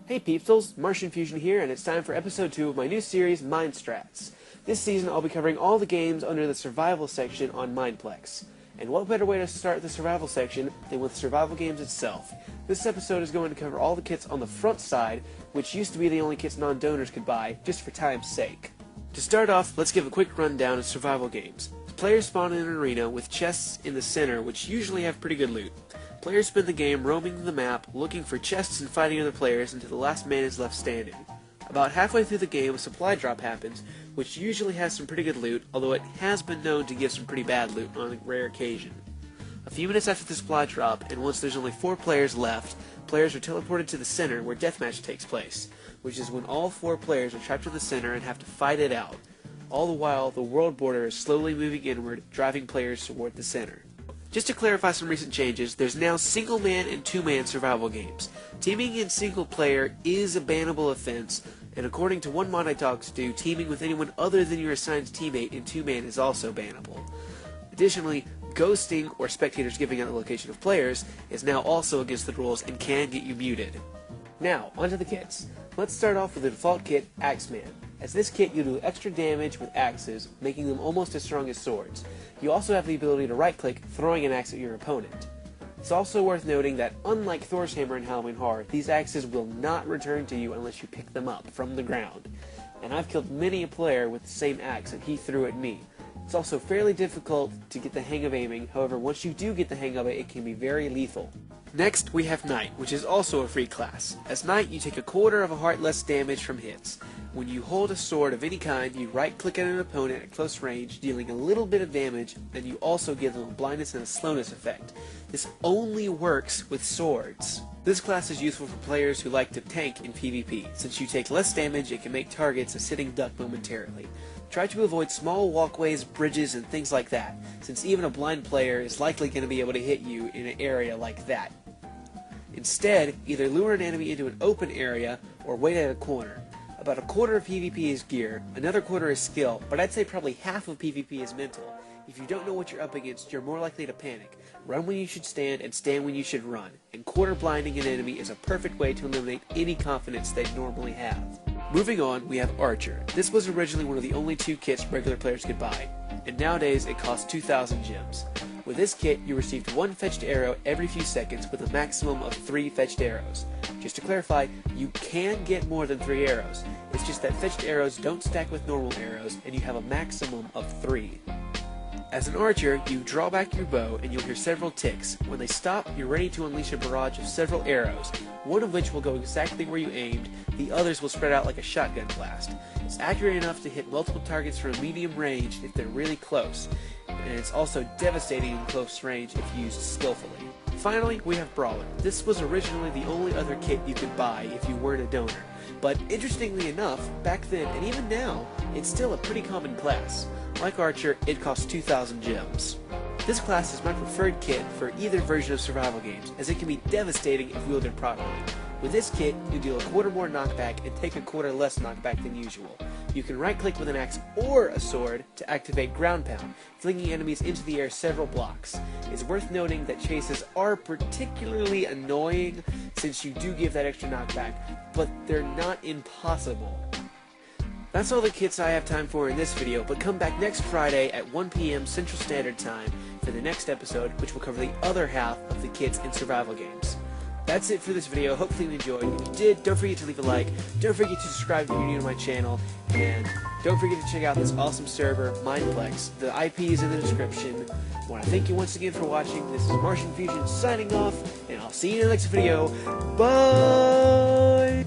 Hey Peepstles, Martian Fusion here, and it's time for episode 2 of my new series, MineStrats. This season I'll be covering all the games under the Survival section on Mineplex. And what better way to start the Survival section than with Survival games itself. This episode is going to cover all the kits on the front side, which used to be the only kits non-donors could buy, just for time's sake. To start off, let's give a quick rundown of Survival games. Players spawn in an arena with chests in the center, which usually have pretty good loot. Players spend the game roaming the map, looking for chests and fighting other players until the last man is left standing. About halfway through the game, a supply drop happens, which usually has some pretty good loot, although it has been known to give some pretty bad loot on a rare occasion. A few minutes after the supply drop, and once there's only 4 players left, players are teleported to the center where Deathmatch takes place, which is when all 4 players are trapped in the center and have to fight it out. All the while, the world border is slowly moving inward, driving players toward the center. Just to clarify some recent changes, there's now single-man and two-man survival games. Teaming in single player is a bannable offense, and according to one mod I talked to, teaming with anyone other than your assigned teammate in two-man is also bannable. Additionally, ghosting, or spectators giving out the location of players, is now also against the rules and can get you muted. Now, onto the kits. Let's start off with the default kit, Axemen. As this kit, you do extra damage with axes, making them almost as strong as swords. You also have the ability to right-click, throwing an axe at your opponent. It's also worth noting that, unlike Thor's hammer in Halloween Horror, these axes will not return to you unless you pick them up from the ground. And I've killed many a player with the same axe that he threw at me. It's also fairly difficult to get the hang of aiming, however once you do get the hang of it, it can be very lethal. Next, we have Knight, which is also a free class. As Knight, you take a quarter of a heart less damage from hits. When you hold a sword of any kind, you right-click at an opponent at close range, dealing a little bit of damage, and you also give them a blindness and a slowness effect. This only works with swords. This class is useful for players who like to tank in PvP. Since you take less damage, it can make targets a sitting duck momentarily. Try to avoid small walkways, bridges, and things like that, since even a blind player is likely going to be able to hit you in an area like that. Instead, either lure an enemy into an open area, or wait at a corner. About a quarter of PvP is gear, another quarter is skill, but I'd say probably half of PvP is mental. If you don't know what you're up against, you're more likely to panic. Run when you should stand, and stand when you should run. And quarter blinding an enemy is a perfect way to eliminate any confidence they normally have. Moving on, we have Archer. This was originally one of the only 2 kits regular players could buy, and nowadays it costs 2,000 gems. With this kit, you received 1 fetched arrow every few seconds with a maximum of 3 fetched arrows. Just to clarify, you can get more than 3 arrows. It's just that fetched arrows don't stack with normal arrows, and you have a maximum of 3. As an archer, you draw back your bow and you'll hear several ticks. When they stop, you're ready to unleash a barrage of several arrows, one of which will go exactly where you aimed, the others will spread out like a shotgun blast. It's accurate enough to hit multiple targets from medium range if they're really close, and it's also devastating in close range if used skillfully. Finally, we have Brawler. This was originally the only other kit you could buy if you weren't a donor, but interestingly enough, back then and even now, it's still a pretty common class. Like Archer, it costs 2,000 gems. This class is my preferred kit for either version of survival games, as it can be devastating if wielded properly. With this kit, you deal a quarter more knockback and take a quarter less knockback than usual. You can right-click with an axe or a sword to activate Ground Pound, flinging enemies into the air several blocks. It's worth noting that chases are particularly annoying since you do give that extra knockback, but they're not impossible. That's all the kits I have time for in this video, but come back next Friday at 1 PM Central Standard Time for the next episode, which will cover the other half of the kits in survival games. That's it for this video. Hopefully you enjoyed. If you did, don't forget to leave a like, don't forget to subscribe if you're new to my channel, and don't forget to check out this awesome server, Mineplex. The IP is in the description. I want to thank you once again for watching. This is Martian Fusion signing off, and I'll see you in the next video. Bye!